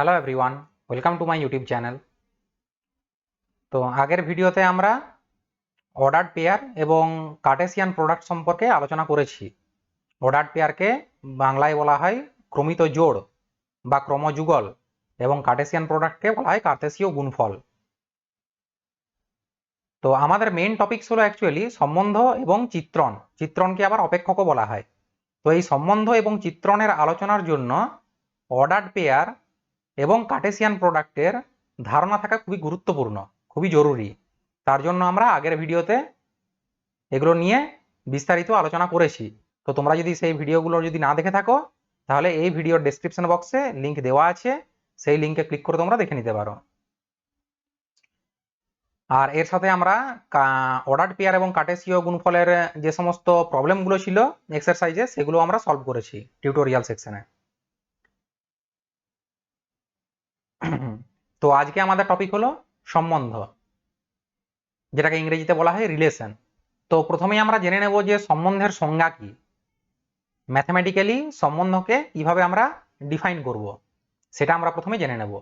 Hello everyone, welcome to my YouTube channel. তো আগের ভিডিওতে আমরা অর্ডার্ড পেয়ার এবং কার্টেসিয়ান প্রোডাক্ট সম্পর্কে আলোচনা করেছি। অর্ডার্ড পেয়ারকে বাংলায় বলা হয় ক্রমিত জোড় বা ক্রমযুগল এবং কার্টেসিয়ান প্রোডাক্টকে বলা হয় কার্তেশীয় গুণফল। তো আমাদের মেইন টপিকস হলো অ্যাকচুয়ালি সম্বন্ধ এবং চিত্রণ। চিত্রণকে আবার অপেক্ষকও বলা হয়। তো এই সম্বন্ধ এবং চিত্রণের আলোচনার জন্য অর্ডার্ড পেয়ার এবং কার্টেসিয়ান প্রোডাক্টের ধারণা থাকা খুবই গুরুত্বপূর্ণ, খুবই জরুরি। তার জন্য আমরা আগের ভিডিওতে এগুলো নিয়ে বিস্তারিত আলোচনা করেছি। তো তোমরা যদি সেই ভিডিওগুলো যদি না দেখে থাকো তাহলে এই ভিডিওর ডেসক্রিপশন বক্সে লিংক দেওয়া আছে, সেই লিংকে ক্লিক করে তোমরা দেখে নিতে পারো। আর এর সাথে আমরা অর্ডার্ড পেয়ার এবং কার্টেসীয় গুণফলের যে সমস্ত প্রবলেমগুলো ছিল এক্সারসাইজে, সেগুলো আমরা সলভ করেছি টিউটোরিয়াল সেকশনে। তো আজকে আমাদের টপিক হলো সম্বন্ধ, যেটাকে ইংরেজিতে বলা হয় রিলেশন। তো প্রথমেই আমরা জেনে নেব যে সম্বন্ধের সংজ্ঞা কি। ম্যাথমেটিক্যালি সম্বন্ধকে কিভাবে আমরা ডিফাইন করব সেটা আমরা প্রথমে জেনে নেব।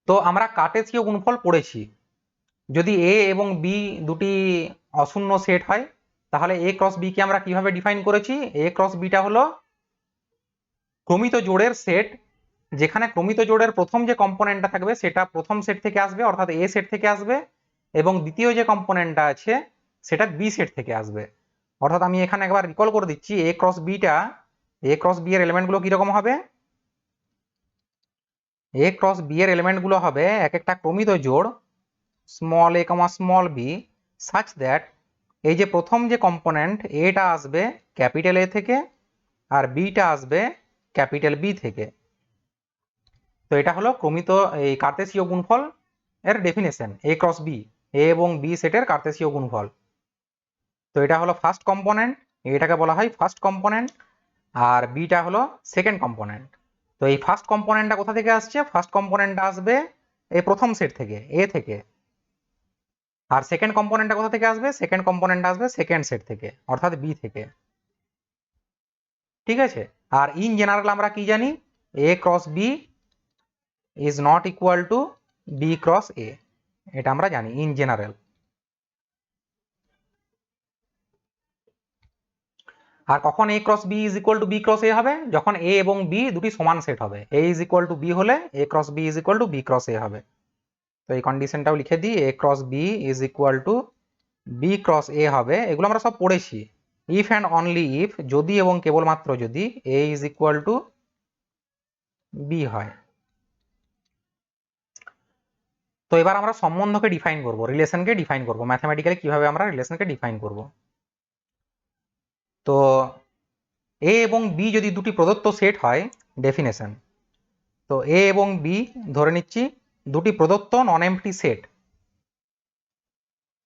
তো আমরা কার্টেসীয় গুণফল পড়েছি। যদি এ এবং বি দুটি অশূন্য সেট হয় তাহলে এ ক্রস বি কে আমরা কিভাবে ডিফাইন করেছি। এ ক্রস বিটা হলো ক্রমিত জোড়ের সেট, যেখানে ক্রমিত জোড়ের প্রথম যে কম্পোনেন্টটা থাকবে সেটা প্রথম সেট থেকে আসবে, অর্থাৎ এ সেট থেকে আসবে, এবং দ্বিতীয় যে কম্পোনেন্টটা আছে সেটা বি সেট থেকে আসবে। অর্থাৎ আমি এখানে একবার রিকল করে দিচ্ছি, এ ক্রস বিটা, এ ক্রস বি এর এলিমেন্টগুলো কিরকম হবে। এ ক্রস বি এর এলিমেন্টগুলো হবে এক একটা ক্রমিত জোড় small a comma small b, such that এই যে প্রথম যে কম্পোনেন্ট এটা আসবে ক্যাপিটাল এ থেকে আর বিটা আসবে ক্যাপিটাল বি থেকে। তো এটা হলো ক্রমিত এই কার্তেশীয় গুণফল এর ডেফিনেশন, এ ক্রস বি, এ এবং বি সেটের কার্তেশীয় গুণফল। তো এটা হলো ফার্স্ট কম্পোনেন্ট, এটাকে বলা হয় ফার্স্ট কম্পোনেন্ট, আর বিটা হলো সেকেন্ড কম্পোনেন্ট। তো এই ফার্স্ট কম্পোনেন্টটা কোথা থেকে আসছে, ফার্স্ট কম্পোনেন্টটা আসবে এই প্রথম সেট থেকে, এ থেকে। আর সেকেন্ড কম্পোনেন্টটা কোথা থেকে আসবে, সেকেন্ড কম্পোনেন্টটা আসবে সেকেন্ড সেট থেকে, অর্থাৎ বি থেকে। ঠিক আছে। আর ইন জেনারেল আমরা কি জানি, A cross B is not equal to B cross A, এটা আমরা জানি ইন জেনারেল। আর কখন A cross B is equal to B cross A হবে, যখন এ এবং বি দুটি সমান সেট হবে। A is equal to B হলে A cross B is equal to B cross A হবে। তো এই কন্ডিশনটাও লিখে দিই, A cross B is equal to B cross A হবে। এগুলো আমরা সব পড়েছি। ইফ অ্যান্ড অনলি ইফ, যদি এবং কেবলমাত্র যদি এ ইজ ইকুয়াল টু বি হয়। তো এবার আমরা সম্বন্ধকে ডিফাইন করব, রিলেশনকে ডিফাইন করব, ম্যাথমেটিক্যালি কিভাবে আমরা রিলেশনকে ডিফাইন করব। তো এ এবং বি যদি দুটি প্রদত্ত সেট হয়, ডেফিনেশন। তো এ এবং বি ধরে নিচ্ছি দুটি প্রদত্ত নন এমপ্টি সেট,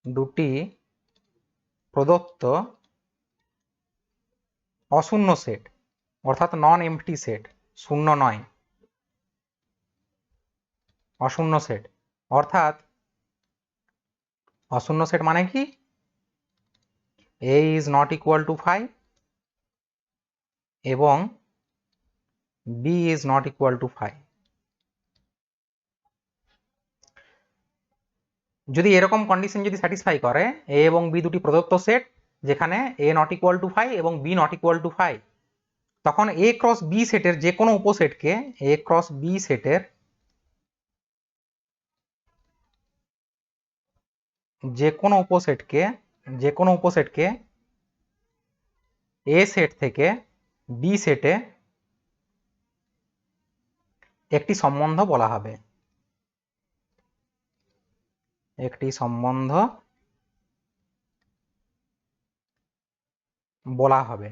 দুটি প্রদত্ত অশূন্য সেট, অর্থাৎ নন এমপ্টি সেট, শূন্য নয়, অশূন্য সেট। অর্থাৎ অশূন্য সেট মানে কি, a is not equal to 5 এবং b is not equal to 5। যদি এরকম কন্ডিশন যদি স্যাটিসফাই করে, এ এবং বি দুটি প্রদত্ত সেট যেখানে এ নট ইকুয়াল টু 5 এবং বি নট ইকুয়াল টু 5, তখন এ ক্রস বি সেটের যে কোনো উপসেটকে, এ ক্রস বি সেটের যে কোনো উপসেটকে এ সেট থেকে বি সেটে একটি সম্বন্ধ বলা হবে, একটি সম্বন্ধ বলা হবে।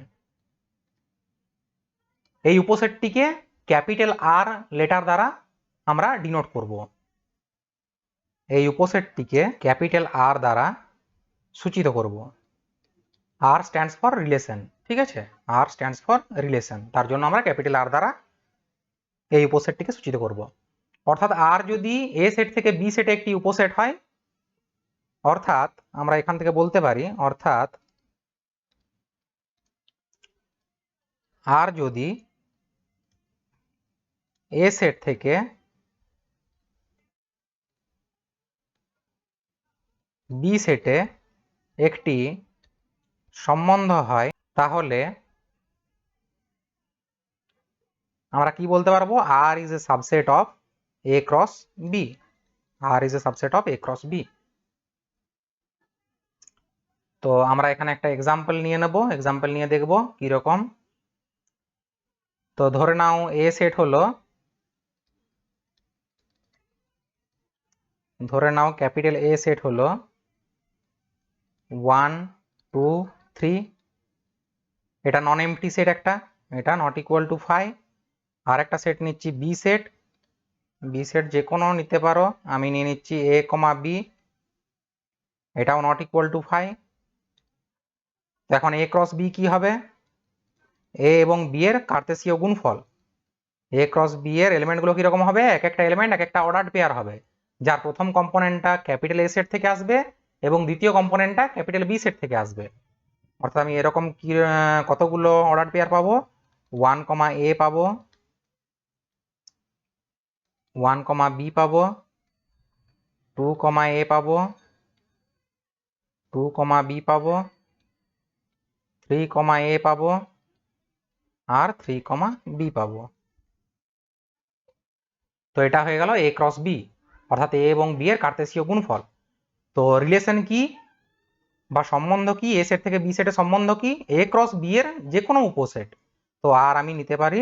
এই উপসেটটিকে ক্যাপিটাল আর লেটার দ্বারা আমরা ডিনোট করব, এই উপসেটটিকে ক্যাপিটাল আর দ্বারা সূচিত করব। আর স্ট্যান্ডস ফর রিলেশন, ঠিক আছে, আর স্ট্যান্ডস ফর রিলেশন, তার জন্য আমরা ক্যাপিটাল আর দ্বারা এই উপসেটটিকে সূচিত করব। অর্থাৎ আর যদি এ সেট থেকে বি সেটে একটি উপসেট হয়, অর্থাৎ আমরা এখান থেকে বলতে পারি, অর্থাৎ আর যদি এ সেট থেকে বি সেটে একটি সম্বন্ধ হয়, তাহলে আমরা কি বলতে পারবো? R is A subset of A cross B. R is A subset of A cross B. তো আমরা এখানে একটা এক্সাম্পল নিয়ে নেব, এক্সাম্পল নিয়ে দেখব কিরকম। তো ধরে নাও এ সেট হলো, ধরে নাও ক্যাপিটাল এ সেট হলো 1 2 3। এটা নন এমটি সেট একটা, এটা নট ইকুয়াল টু 5। আর একটা সেট নিচ্ছি বি সেট। বি সেট যে কোনো নিতে পারো, আমি নিয়ে নিচ্ছি এ কমা বি, এটাও নট ইকুয়াল টু 5। এখন এ ক্রস বি কি হবে? এ এবং বি এর কার্তেশীয় গুণফল। এ ক্রস বি এর এলিমেন্টগুলো কিরকম হবে? এক একটা এলিমেন্ট এক একটা অর্ডার্ড পেয়ার হবে, যার প্রথম কম্পোনেন্টটা ক্যাপিটাল এ সেট থেকে আসবে এবং দ্বিতীয় কম্পোনেন্টটা ক্যাপিটাল বি সেট থেকে আসবে। অর্থাৎ আমি এরকম কি কতগুলো অর্ডার পেয়ার পাবো? 1 কমা এ পাবো, 1 কমা বি পাবো, 2 কমা এ পাবো, 2 কমা বি পাবো, 3 কমা এ পাবো, আর 3 কমা বি পাবো। তো এটা হয়ে গেল এ ক্রস বি, অর্থাৎ এ এবং বি এর কার্তেশীয় গুণফল। তো রিলেশন কি বা সম্বন্ধ কি? এ সেট থেকে বি সেটের সম্বন্ধ কি? এ ক্রস বি এর যে কোনো উপসেট। তো আর আমি নিতে পারি,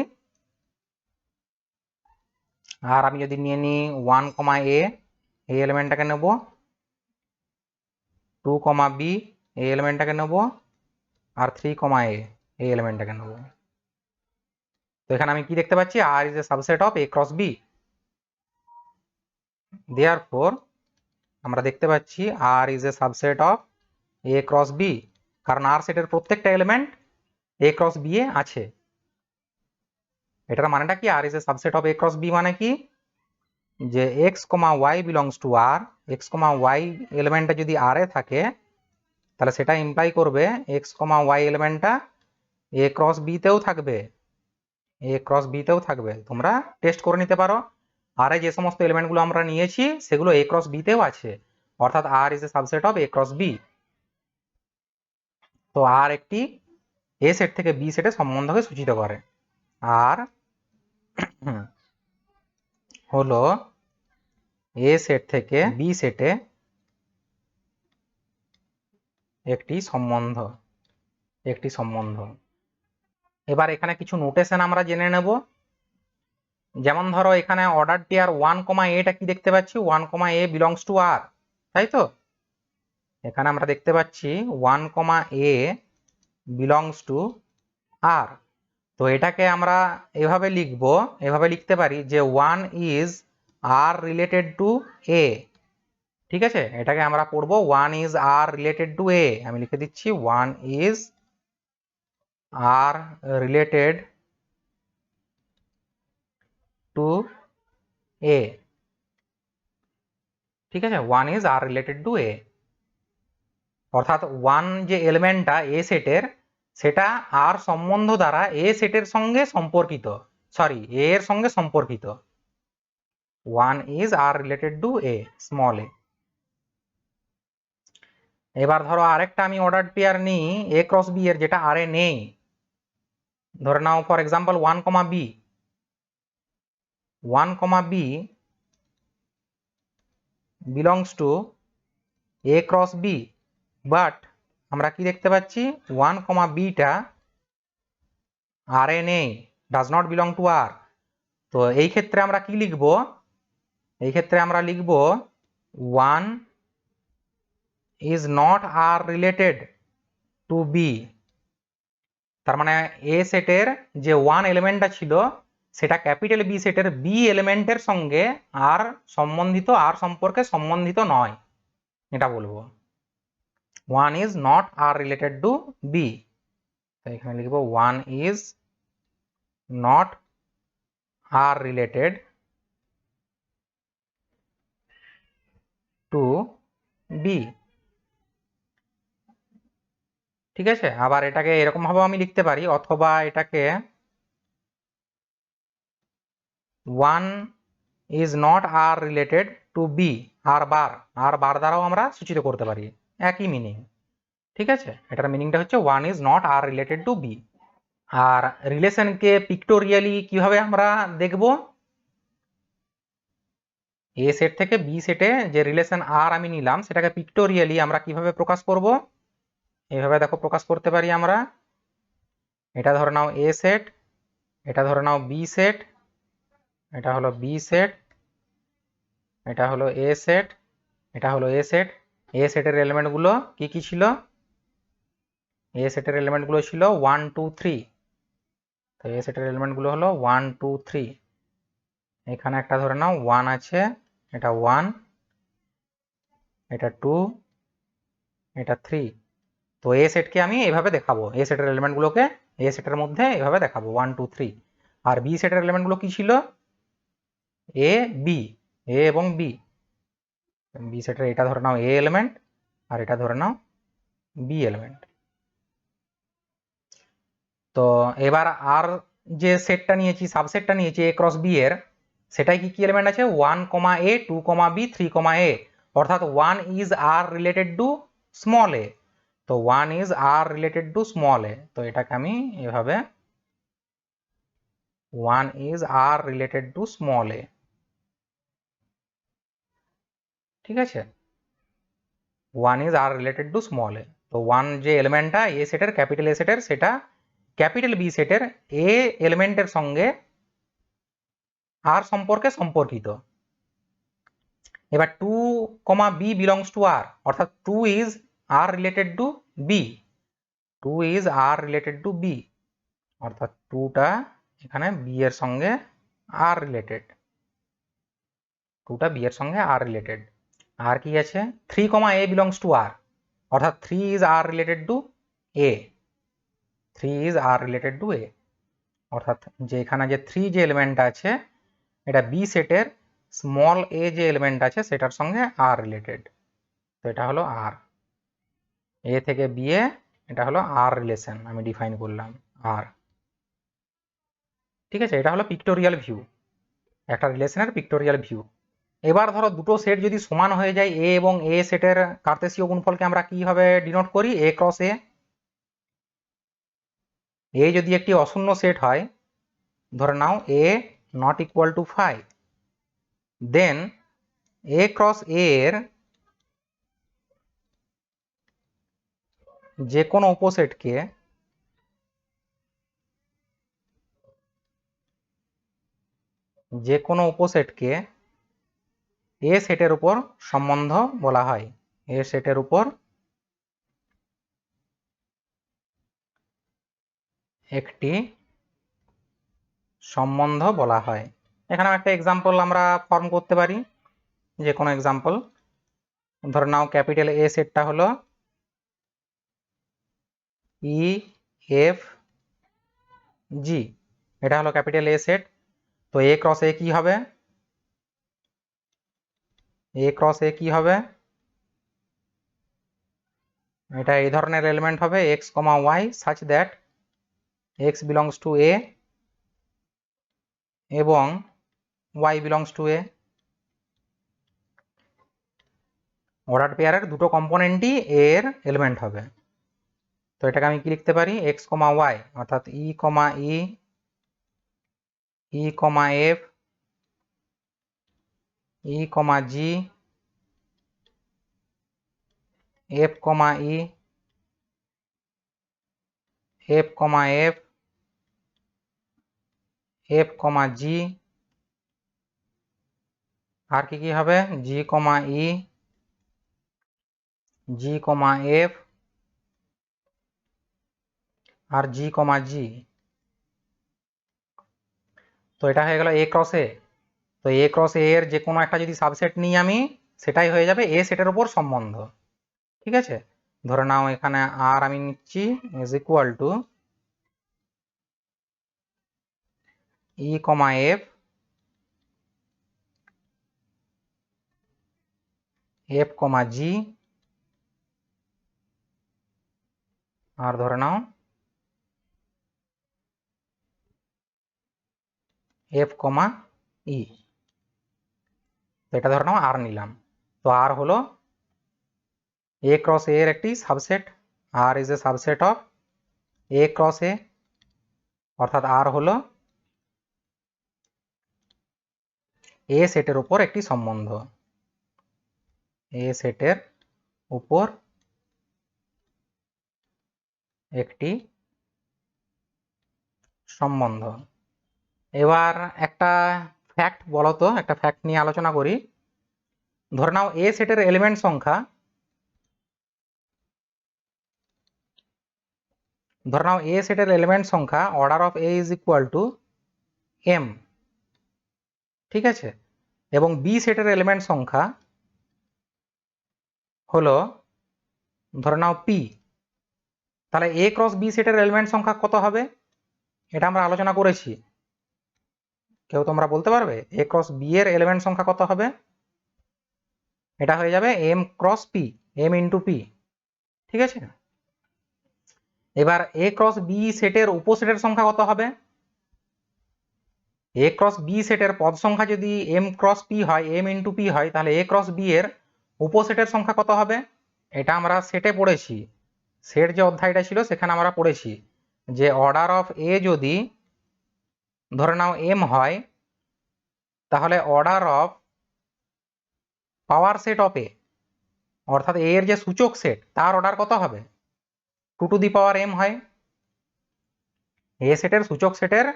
আর আমি যদি নিয়ে নিই 1 কমা এ, এই এলিমেন্টটাকে নেব, 2 কমা বি এই এলিমেন্টটাকে নেব, আর 3 কমা এ এই এলিমেন্টটাকে নেব। তো এখানে আমি কি দেখতে পাচ্ছি? R is A subset of A cross B. Therefore আমরা দেখতে পাচ্ছি R is A subset of A cross B, কারণ আর সেটের প্রত্যেকটা এলিমেন্ট এ ক্রস বি এ আছে। এটার মানেটা কি? R is A subset of A cross B মানে কি? যে x comma y belongs to R, x comma y এলিমেন্টটা যদি আর এ থাকে, তাহলে সেটা ইমপ্লাই করবে এক্স কমা ওয়াই এলিমেন্টটা এ ক্রস বি তেও থাকবে, এ ক্রস বি তেও থাকবে। তোমরা টেস্ট করে নিতে পারো, আর যে সমস্ত এলিমেন্টগুলো আমরা নিয়েছি সেগুলো এ ক্রস বি তেও আছে, অর্থাৎ R is A subset of A cross B. তো আর একটি এ সেট থেকে বি সেটে সম্বন্ধকে সূচিত করে। আর হলো এ সেট থেকে বি সেটে একটি সম্বন্ধ, একটি সম্বন্ধ। এবার এখানে কিছু নোটেশন আমরা জেনে নেব। যেমন ধরো এখানে অর্ডার পেয়ার 1 কমা এটা কি দেখতে পাচ্ছি? 1 কমা এ বিলংস টু আর, তাই তো? এখানে আমরা দেখতে পাচ্ছি 1 কমা এ বিলংস টু আর। তো এটাকে আমরা এভাবে লিখব, এভাবে লিখতে পারি যে 1 ইজ আর রিলেটেড টু এ। ঠিক আছে, এটাকে আমরা পড়বো 1 ইজ আর রিলেটেড টু এ। আমি লিখে দিচ্ছি 1 ইজ আর রিলেটেড টু এ। ঠিক আছে, 1 is R related to A, অর্থাৎ 1 যে এলিমেন্টটা এ সেটের, সেটা আর সম্বন্ধ দ্বারা এ সেটের সঙ্গে সম্পর্কিত, সরি এ এর সঙ্গে সম্পর্কিত। 1 is R related to A, small A. এবার ধরো আরেকটা আমি অর্ডার পেয়ার নিই এ ক্রস বি এর, যেটা আর এ নেই। ধরে নাও for example 1 comma b, 1 comma b belongs to A cross B, but আমরা কি দেখতে পাচ্ছি? 1 কমা বিটা আর এ নেই, ডাজ নট বিলং টু আর। তো এই ক্ষেত্রে আমরা কি লিখব? এই ক্ষেত্রে আমরা লিখব 1 is not R related to b. তার মানে এ সেটের যে 1 এলিমেন্টটা ছিল, সেটা ক্যাপিটাল বি সেটের বি এলিমেন্টের সঙ্গে আর সম্বন্ধিত, আর সম্পর্কে সম্বন্ধিত নয়, এটা বলবো। 1 is not R related to b. তো এখানে লিখবো 1 is not R related to b. ঠিক আছে, আবার এটাকে এরকম ভাবে আমি লিখতে পারি, অথবা এটাকে one is not R related to B, R bar দ্বারাও আমরা সূচিত করতে পারি, একই মিনিং। ঠিক আছে, এটার মিনিংটা হচ্ছে one is not R related to B. আর রিলেশনকে পিক্টোরিয়ালি কিভাবে আমরা দেখব, এ সেট থেকে বি সেটে যে রিলেশন আর আমি নিলাম সেটাকে পিক্টোরিয়ালি আমরা কিভাবে প্রকাশ করব, এইভাবে দেখো প্রকাশ করতে পারি আমরা। এটা ধরে নাও এ সেট, এটা ধরে নাও বি সেট, এটা হলো বি সেট, এটা হলো এ সেট, এটা হলো এ সেট। এ সেটের এলিমেন্ট গুলো কি কি ছিল, এ সেটের এলিমেন্ট গুলো ছিল 1 2 3। তো এ সেটের এলিমেন্ট গুলো হলো 1 2 3। এখানে একটা ধরে নাও 1 আছে, এটা 1, এটা 2, এটা 3। তো এ সেটকে আমি এভাবে দেখাবো, এ সেটের এলিমেন্ট গুলোকে এ সেটের মধ্যে এভাবে দেখাবো 1 2 3। আর বি সেটের এলিমেন্ট গুলো কি ছিল, এ বি, এ এবং বি। বি সেটের এটা ধরে নাও এ এলিমেন্ট, আর এটা ধরে নাও বি এলিমেন্ট। তো এবার আর যে সেটটা নিয়েছি, সাবসেটটা নিয়েছি এ ক্রস বি এর, সেটাই কি কি এলিমেন্ট আছে, 1 এ, 2 বি, 3 এ। অর্থাৎ 1 is R related to small a. তো 1 is R related to small a, তো এটাকে আমি এভাবে 1 is R related to small a. ঠিক আছে, 1 is R related to small a. তো 1 যে এলিমেন্টটা এ সেটের, ক্যাপিটাল এ সেটের, সেটা ক্যাপিটাল বি সেটের এ এলিমেন্টের সঙ্গে আর সম্পর্কে সম্পর্কিত। এবার 2 বি বিলংস টু আর, অর্থাৎ 2 is R related to b, 2 is R related to b, অর্থাৎ 2টা এখানে বি এর সঙ্গে আর রিলেটেড, 2টা বি এর সঙ্গে আর রিলেটেড। আর কি আছে, 3 এ বিলংস টু আর, অর্থাৎ 3 is R related to A, 3 is R related to A. অর্থাৎ যে এখানে যে 3 যে এলিমেন্ট আছে এটা বি সেটের স্মল এ যে এলিমেন্ট আছে সেটার সঙ্গে আর রিলেটেড। তো এটা হলো আর, এ থেকে বি এ, এটা হলো আর রিলেশন আমি ডিফাইন করলাম আর। ঠিক আছে, এটা হলো পিক্টোরিয়াল ভিউ, একটা রিলেশনের পিক্টোরিয়াল ভিউ। এবার ধরো দুটো সেট যদি সমান হয়ে যায়, এ এবং এ সেটের কার্তেশীয় গুণফলকে আমরা কিভাবে ডিনোট করি, এ ক্রস এ। এ যদি একটি অশূন্য সেট হয়, ধরে নাও A not equal to 5, then A cross A এর যে কোনো উপসেটকে এ সেটের উপর সম্বন্ধ বলা হয়, এ সেটের উপর একটি সম্বন্ধ বলা হয়। এখানে একটা এক্সাম্পল আমরা ফর্ম করতে পারি, যে কোনো এক্সাম্পল। ধরে নাও ক্যাপিটাল এ সেটটা হলো ই এফ জি, এটা হলো ক্যাপিটাল এ সেট। তো এ ক্রস এ কি হবে, এ ক্রস এ কি হবে, এটা এই ধরনের এলিমেন্ট হবে x comma y such that x belongs to A এবং y belongs to A. Order পেয়ারের দুটো কম্পোনেন্টই এর এলিমেন্ট হবে। তো এটাকে আমি কি লিখতে পারি, এক্স কমা ওয়াই, অর্থাৎ ই কমা ই, ই কমা এফ, ই কমা জি, এফ কমা ই, এফ কমা এফ, এফ কমা জি। আর কি কি হবে, জি কমা ই, জি কমা এফ, আর জি কমা জি। তো এটা হয়ে গেল এ ক্রস এ। তো এ ক্রস এ এর যে কোনো একটা যদি সাবসেট নিই আমি, সেটাই হয়ে যাবে এ সেটের উপর সম্বন্ধ। ঠিক আছে, ধরে নাও এখানে আর আমি নিচ্ছি is equal to E comma F, F comma G, আর ধরে নাও এফ কমা ই, তো এটা ধরে নাও আর নিলাম। তো আর হলো এ ক্রস এ এর একটি subset, R is A subset of A cross A, অর্থাৎ আর হলো এ সেটের উপর একটি সম্বন্ধ, এ সেটের উপর একটি সম্বন্ধ। এবার একটা ফ্যাক্ট বলো তো, একটা ফ্যাক্ট নিয়ে আলোচনা করি। ধরে নাও এ সেটের এলিমেন্ট সংখ্যা, ধরে নাও এ সেটের এলিমেন্ট সংখ্যা order of A is equal to m, ঠিক আছে, এবং বি সেটের এলিমেন্ট সংখ্যা হলো ধরে নাও পি। তাহলে এ ক্রস বি সেটের এলিমেন্ট সংখ্যা কত হবে, এটা আমরা আলোচনা করেছি। কেউ তোমরা বলতে পারবে এ ক্রস বি এর এলিমেন্ট সংখ্যা কত হবে? এটা হয়ে যাবে m cross p, m into p, ঠিক আছে। এবার এ ক্রস বি সেটের উপসেটের সংখ্যা কত হবে? এ ক্রস বি সেটের পদ সংখ্যা যদি এম ক্রস পি হয়, এম ইন্টু পি হয়, তাহলে এ ক্রস বি এর উপসেটের সংখ্যা কত হবে? এটা আমরা সেটে পড়েছি, সেট যে অধ্যায়টা ছিল সেখানে আমরা পড়েছি যে অর্ডার অফ এ যদি ধরে নাও এম হয়, তাহলে order of power set of A, অর্থাৎ এ এর যে সূচক সেট তার অর্ডার কত হবে? 2 টু দি পাওয়ার এম হয়। এ সেটের সূচক সেটের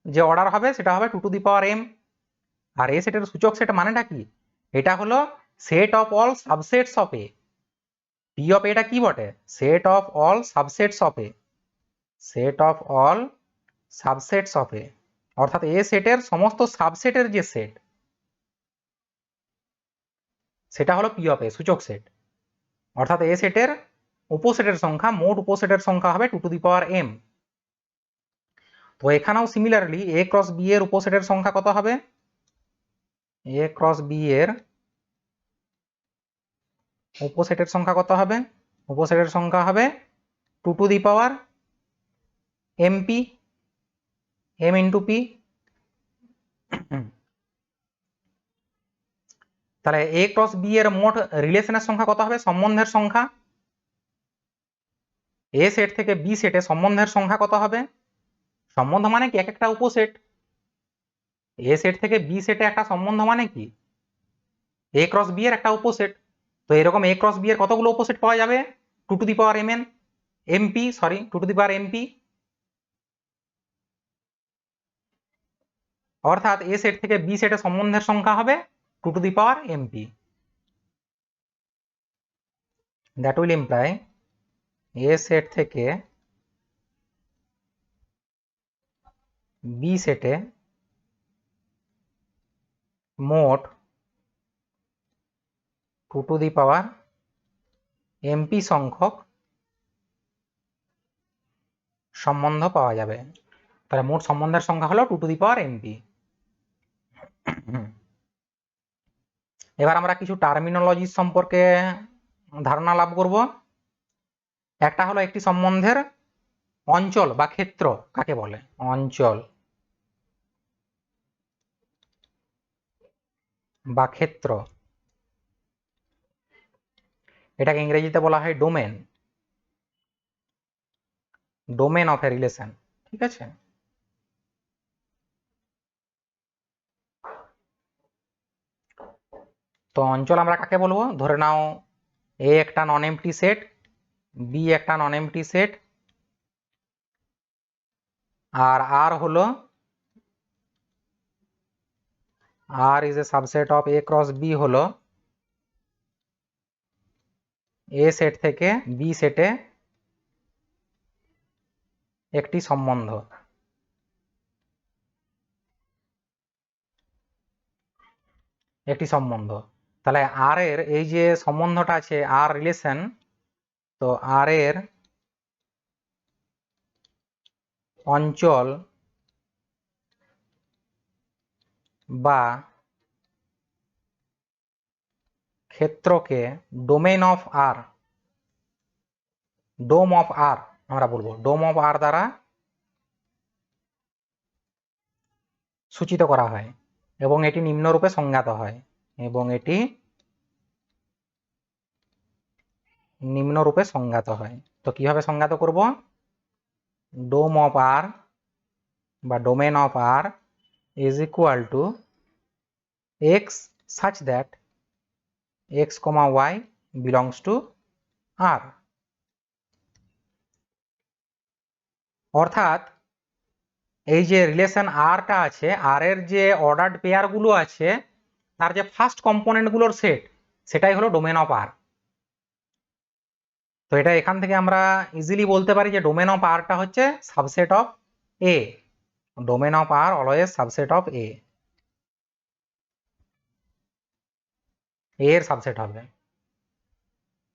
যে অর্ডার হবে সেটা হবে 2 টু দি পাওয়ার এম। আর এ সেটের সূচক সেট মানেটা কি? এটা হলো set of all subsets of A. P of এটা কি বটে? Set of all subsets of A, set of all subsets of A, অর্থাৎ এ সেটের সমস্ত সাবসেটের যে সেট সেটা হলো পি অফ এ, সূচক সেট। অর্থাৎ এ সেটের উপসেটের সংখ্যা, মোট উপসেটের সংখ্যা হবে 2 টু দি পাওয়ার এম। তো এখানেও সিমিলারলি এ ক্রস বি এর উপসেটের সংখ্যা কত হবে? এ ক্রস বি এর উপসেটের সংখ্যা কত হবে? উপসেটের সংখ্যা হবে 2 to the power mp, m into p. তাহলে এ ক্রস বি এর মোট রিলেশনের সংখ্যা কত হবে? সম্বন্ধের সংখ্যা। এ সেট থেকে বি সেটে সম্বন্ধের সংখ্যা কত হবে? সম্বন্ধ মানে কি? এক একটা উপসেট। এ সেট থেকে বি সেটে একটা সম্বন্ধ মানে কি? এ ক্রস বি এর একটা উপসেট। তো এরকম এ ক্রস বি এর কতগুলো উপসেট পাওয়া যাবে? 2 to the power m n, mp, sorry 2 to the power mp. অর্থাৎ এ সেট থেকে বি সেটে সম্বন্ধের সংখ্যা হবে 2 to the power MP. That will imply A set থেকে বি সেটে মোট 2 টু দি পাওয়ার এমপি সংখ্যক সম্বন্ধ পাওয়া যাবে। তাহলে মোট সম্বন্ধের সংখ্যা হলো 2 টু দি পাওয়ার এমপি। এবার আমরা কিছু টার্মিনোলজি সম্পর্কে ধারণা লাভ করব। একটা হলো একটি সম্বন্ধের অঞ্চল বা ক্ষেত্র কাকে বলে? অঞ্চল বা ক্ষেত্র, এটাকে ইংরেজিতে বলা হয় domain, domain of a relation, ঠিক আছে। তো অঞ্চল আমরা কাকে বলবো? ধরে নাও এ একটা নন এমপ্টি সেট, বি একটা নন এমপ্টি সেট, আর আর হলো R is A subset of A cross B হলো এ সেট থেকে বি সেটে একটি সম্বন্ধ। একটি সম্বন্ধ। তাহলে আর এর এই যে সম্বন্ধটা আছে আর রিলেশন, তো আর এর অঞ্চল বা ক্ষেত্রকে domain of R, dom of R আমরা বলবো, ডোম অফ আর দ্বারা সূচিত করা হয়। এবং এটি নিম্নরূপে সংজ্ঞাত হয়, এবং এটি নিম্নরূপে সংজ্ঞাত হয়। তো কিভাবে সংজ্ঞাত করব? ডোম অফ আর বা domain of R is equal to x such that x, y belongs to R। অর্থাৎ এই যে রিলেশন আরটা আছে, আর এর যে অর্ডার্ড পেয়ারগুলো আছে তার যে ফার্স্ট কম্পোনেন্টগুলোর সেট, সেটাই হলো ডোমেন অফ আর। তো এটা এখান থেকে আমরা ইজিলি বলতে পারি যে ডোমেন অফ আরটা হচ্ছে subset of A. Domain of R always subset of A, এর সাবসেট হবে,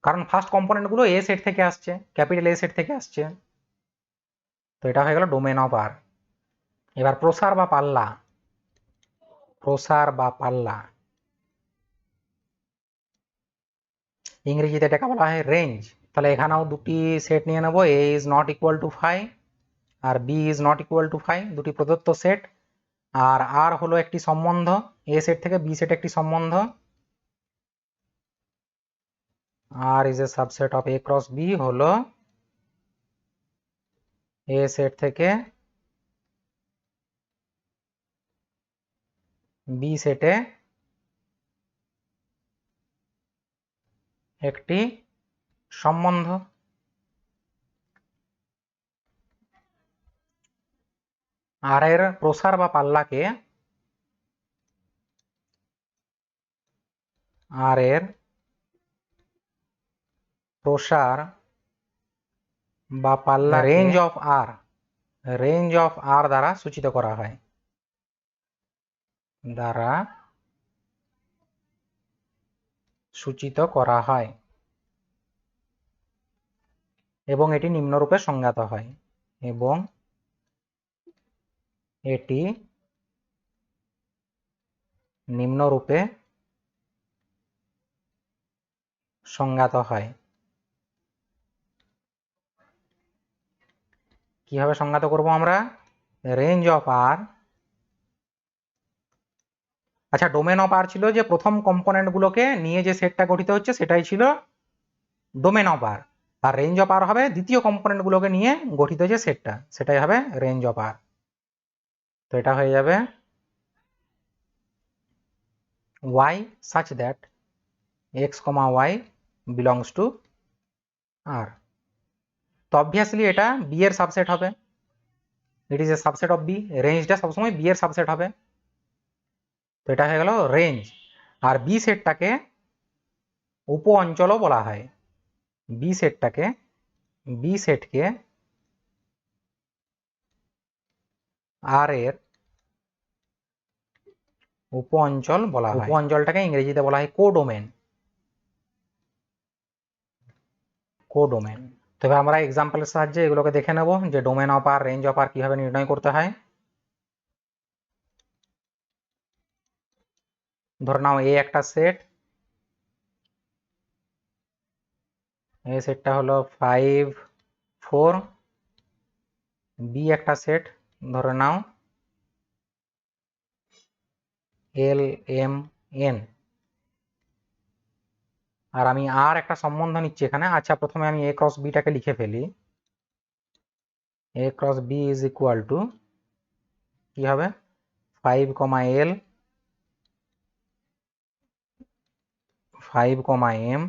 কারণ ফার্স্ট কম্পোনেন্টগুলো এ সেট থেকে আসছে, ক্যাপিটাল এ সেট থেকে আসছে। তো এটা হয়ে গেল ডোমেন অফ আর। এবার প্রসার বা পাল্লা, প্রসার বা পাল্লা ইংরেজিতে এটাকে বলা হয় রেঞ্জ। তাহলে এখানেও দুটি সেট নিয়ে নেব, A is not equal to 5 আর B is not equal to 5, দুটি প্রদত্ত সেট। আর আর হলো একটি সম্বন্ধ, এ সেট থেকে বি সেট একটি সম্বন্ধ। R is A subset of A cross B হলো এ সেট থেকে বি সেটে একটি সম্বন্ধ। আর এর প্রসার বা পাল্লাকে, আর এর প্রসার বা পাল্লা range of R, range of R দ্বারা সূচিত করা হয়, দ্বারা সূচিত করা হয়, এবং এটি নিম্নরূপে সংজ্ঞাত হয়, এবং এটি নিম্নরূপে সংজ্ঞাত হয়। কিভাবে সংজ্ঞাত করব আমরা? রেঞ্জ অফ আর, আচ্ছা ডোমেন অফ আর ছিল যে প্রথম কম্পোনেন্টগুলোকে নিয়ে যে সেটটা গঠিত হচ্ছে সেটাই ছিল ডোমেন অফ আর, আর রেঞ্জ অফ আর হবে দ্বিতীয় কম্পোনেন্টগুলোকে নিয়ে গঠিত যে সেটটা, সেটাই হবে রেঞ্জ অফ আর। তো এটা হয়ে যাবে y such that x, y belongs to R। তো অবভিয়াসলি এটা বি এর সাবসেট হবে, it is A subset of B, রেঞ্জটা সবসময় বি এর সাবসেট হবে। তো এটা হয়ে গেল রেঞ্জ। আর বি সেটটাকে উপ অঞ্চলও বলা হয়, বি সেটটাকে, বি সেটকে আর এর উপ অঞ্চল বলা হয়। উপ অঞ্চলটাকে ইংরেজিতে বলা হয় কোডোমেন, কোডোমেন। তো এবার আমরা এক্সাম্পলের সাহায্যে এগুলোকে দেখে নেব যে domain of R, range of R কিভাবে নির্ণয় করতে হয়। ধরে নাও এ একটা সেট, এই সেটটা হলো 5, 4। বি একটা সেট, ধরে নাও এল, এম, এন। আর আমি আর একটা সম্বন্ধ নিচ্ছি এখানে। আচ্ছা প্রথমে আমি এ ক্রস বিটাকে লিখে ফেলি। A cross B is equal to কি হবে? 5, l, 5, m,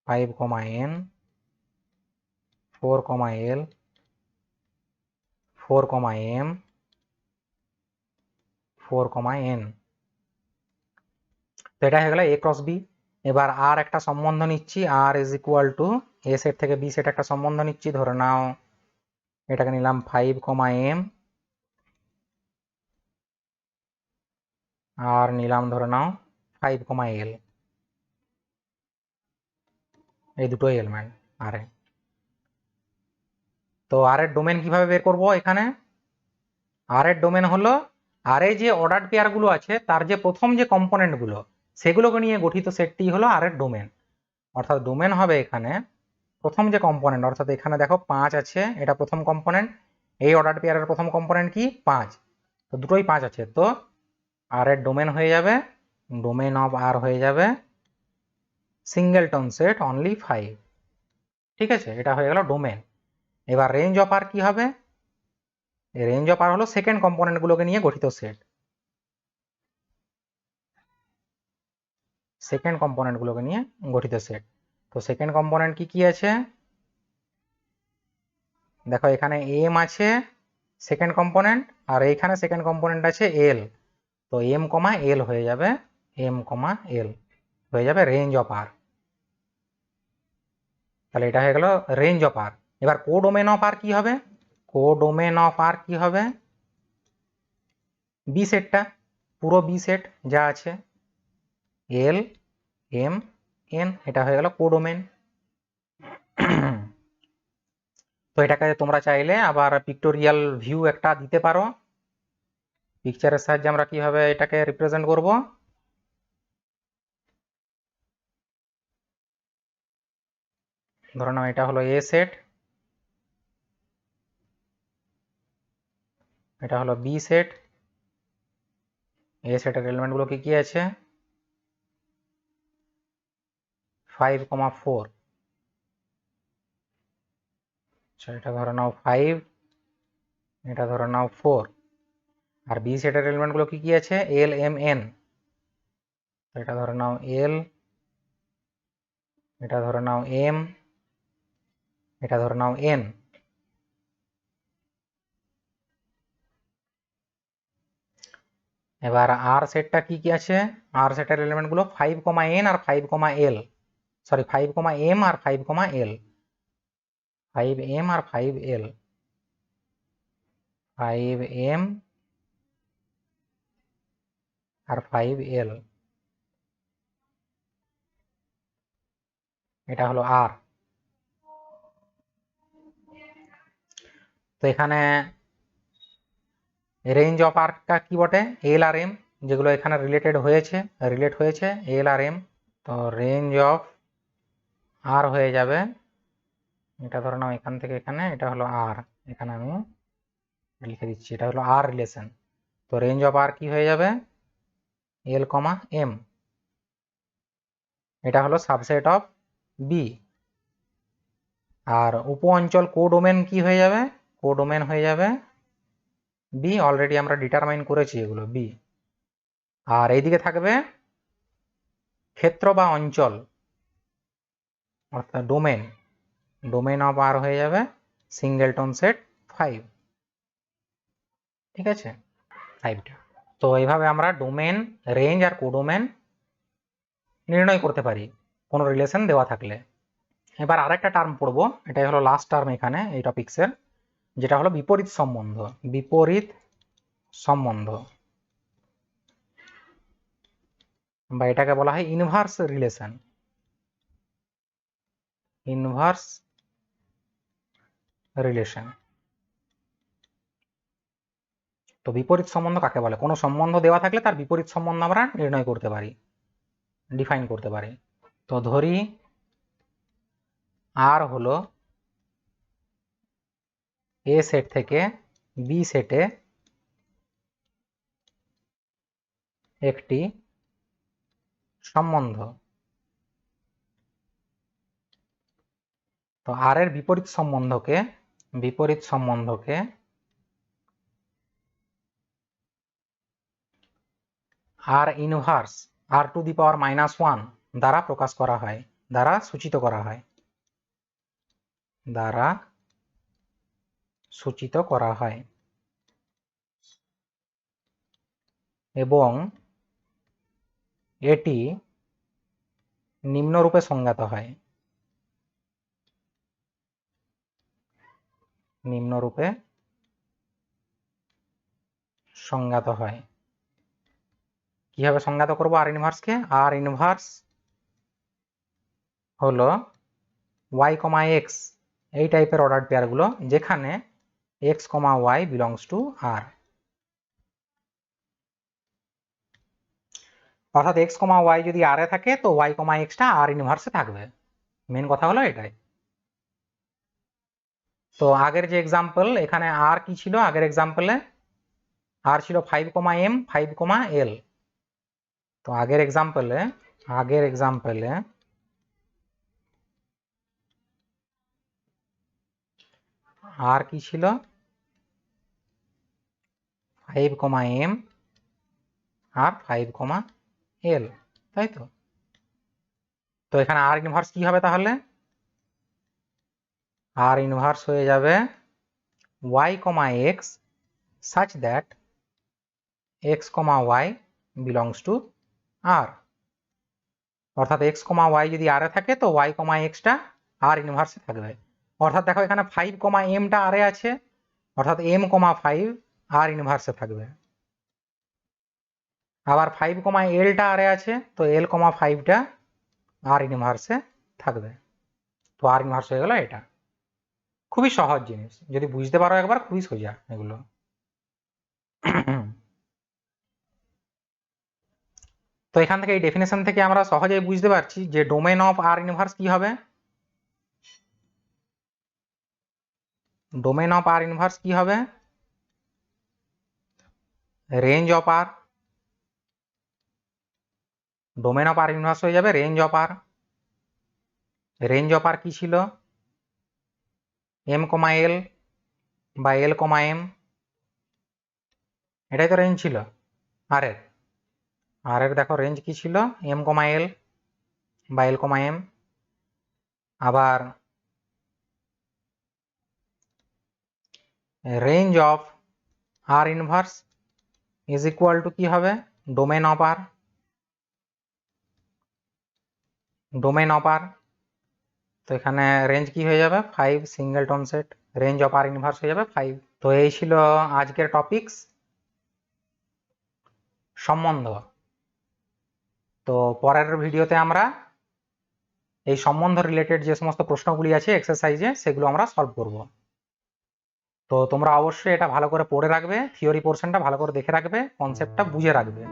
5, n, 4, l, 4, m, 4, n. তো এটা হয়ে গেল এ ক্রস বি। এবার আর একটা সম্বন্ধ নিচ্ছি, R is equal to A set থেকে বি সেট একটা সম্বন্ধ নিচ্ছি, ধরে নাও এটাকে নিলাম 5, এম, আর নিলাম ধরে নাও 5, এল, এই দুটো এলিমেন্ট আর এ। তো আর এর ডোমেন কিভাবে বের করব? এখানে আর এর ডোমেন হলো আর এ যে অর্ডার্ড পেয়ার গুলো আছে তার যে প্রথম যে কম্পোনেন্ট গুলো সেগুলোকে নিয়ে গঠিত সেটটি হলো আর এর ডোমেন। অর্থাৎ ডোমেন হবে এখানে প্রথম যে কম্পোনেন্ট, অর্থাৎ এখানে দেখো 5 আছে, এটা প্রথম কম্পোনেন্ট, এই অর্ডার্ড পেয়ারের প্রথম কম্পোনেন্ট কি 5, তো দুটোই 5 আছে, তো আর এর ডোমেন হয়ে যাবে, ডোমেন অফ আর হয়ে যাবে সিঙ্গেলটন সেট অনলি 5। ঠিক আছে, এটা হয়ে গেল ডোমেন। এবার রেঞ্জ অফ আর কি হবে? রেঞ্জ অফ আর হলো সেকেন্ড কম্পোনেন্ট গুলোকে নিয়ে গঠিত সেট। সেকেন্ড কম্পোনেন্ট গুলোকে নিয়ে গঠিত সেট। তো সেকেন্ড কম্পোনেন্ট কি কি আছে? দেখো এখানে এম আছে সেকেন্ড কম্পোনেন্ট, আর এইখানে সেকেন্ড কম্পোনেন্ট আছে এল। তো এম কমা এল হয়ে যাবে, এম কমা এল হয়ে যাবে রেঞ্জ অফ আর। তাহলে এটা হয়ে গেল রেঞ্জ অফ আর। এবার কোডোমেন অফ আর কি হবে? কোডোমেন অফ আর কি হবে? বি সেটটা, পুরো বি সেট যা আছে এল এম এন, এটা হয়ে গেল কোডোমেন। তো এটাকে তোমরা চাইলে আবার পিক্টোরিয়াল ভিউ একটা দিতে পারো। পিকচারের সাহায্যে আমরা কিভাবে এটাকে রিপ্রেজেন্ট করব? ধরে নাও এটা হলো এ সেট, এটা হলো বি সেট। এ সেটের এলিমেন্টগুলো কি কি আছে? 5,4। আচ্ছা, এটা ধরে নাও 5, এটা ধরে নাও 4। আর বি সেটের এলিমেন্টগুলো কি কি আছে? L m n. এটা ধরে নাও এল, এটা ধরে নাও এম, এটা ধরে নাও এন। এবার আর সেটটা কি কি আছে? আর সেটের এলিমেন্টগুলো 5,n আর 5,l, সরি 5,m আর 5,l, 5m আর 5l, 5m আর 5l, এটা হলো আর। তো এখানে রেঞ্জ অফ আরটা কি বটে? এল আর এম, যেগুলো এখানে রিলেট হয়েছে এল আর এম। তো রেঞ্জ অফ আর হয়ে যাবে, এটা ধরে নাও এখান থেকে এখানে, এটা হলো আর, এখানে আমি লিখে দিচ্ছি, এটা হলো আর রিলেশন। তো রেঞ্জ অফ আর কি হয়ে যাবে? এল কমা এম। এটা হলো সাবসেট অফ বি। আর উপ অঞ্চল কোডোমেন কি হয়ে যাবে? কোডোমেন হয়ে যাবে বি, অলরেডি আমরা ডিটারমাইন করেছি এগুলো বি। আর এইদিকে থাকবে ক্ষেত্র বা অঞ্চল, অর্থাৎ ডোমেন, ডোমেন অফ আর হয়ে যাবে সিঙ্গেলটন সেট 5। ঠিক আছে, 5টা। তো এইভাবে আমরা ডোমেন, রেঞ্জ আর কোডোমেন নির্ণয় করতে পারি কোনো রিলেশন দেওয়া থাকলে। এবার আরেকটা টার্ম পড়বো, এটাই হলো লাস্ট টার্ম এখানে এই টপিক্সের, যেটা হলো বিপরীত সম্বন্ধ। বিপরীত সম্বন্ধ, বা এটাকে বলা হয় ইনভার্স রিলেশন। Inverse relation. তো বিপরীত সম্বন্ধ কাকে বলে? কোনো সম্বন্ধ দেওয়া থাকলে তার বিপরীত সম্বন্ধ আমরা নির্ণয় করতে পারি, ডিফাইন করতে পারি। তো ধরি আর হলো এ সেট থেকে বি সেটে একটি সম্বন্ধ। তো আর এর বিপরীত সম্বন্ধকে আর ইনভার্স আর টু দি পাওয়ার -1 দ্বারা প্রকাশ করা হয়, দ্বারা সূচিত করা হয়, দ্বারা সূচিত করা হয়। এবং এটি নিম্নরূপে সংজ্ঞাত হয়, নিম্নরূপে সংজ্ঞাত হয়। কিভাবে সংজ্ঞাত করব আর ইনভার্সকে? আর ইনভার্স হলো y, x, এই টাইপের অর্ডার পেয়ার গুলো যেখানে x, y belongs to r। অর্থাৎ x, y যদি r এ থাকে তো y, x টা r ইনভার্সে থাকবে। মেন কথা হলো এটাই। তো আগের যে এক্সাম্পল, এখানে আর কি ছিল আগের এক্সাম্পলে? আর ছিল 5, m 5, l। তো আগের এক্সাম্পলে আর কি ছিল 5, m আর 5, l, তাই তো। তো এখানে আর ইনভার্স কি হবে তাহলে? আর ইনভার্স হয়ে যাবে y, x such that x, y belongs to r। অর্থাৎ x, y যদি r এ থাকে তো y, x টা r ইনভার্সে থাকবে। অর্থাৎ দেখো এখানে 5, m টা r এ আছে, অর্থাৎ m, 5 r ইনভার্সে থাকবে। আবার 5, l টা r এ আছে, তো l, 5 টা r ইনভার্সে থাকবে। তো r ইনভার্স হয়ে গেল এটা। খুবই সহজ জিনিস, যদি বুঝতে পারো একবার খুবই সোজা এগুলো। তো এখান থেকে এই ডেফিনেশন থেকে আমরা সহজেই বুঝতে পারছি যে ডোমেন অফ আর ইনভার্স কি হবে। ডোমেন অফ আর ইনভার্স কি হবে? Range of R. Domain of R inverse হয়ে যাবে range of R. Range of R কি ছিল? m, l বা l, m, এটাই তো রেঞ্জ ছিল আর এর দেখো রেঞ্জ কি ছিল? m, l বা l, m। আবার range of R inverse is equal to কি হবে? Domain of R. Domain of R, তো এখানে রেঞ্জ কি হয়ে যাবে? 5 singleton set. Range of R inverse হয়ে যাবে 5। তো এই ছিল আজকের টপিকস, সম্বন্ধ। তো পরের ভিডিওতে আমরা এই সম্বন্ধ রিলেটেড যে সমস্ত প্রশ্নগুলি আছে এক্সারসাইজে সেগুলো আমরা সলভ করব। তো তোমরা অবশ্যই এটা ভালো করে পড়ে রাখবে, থিওরি পোর্শনটা ভালো করে দেখে রাখবে, কনসেপ্টটা বুঝে রাখবে।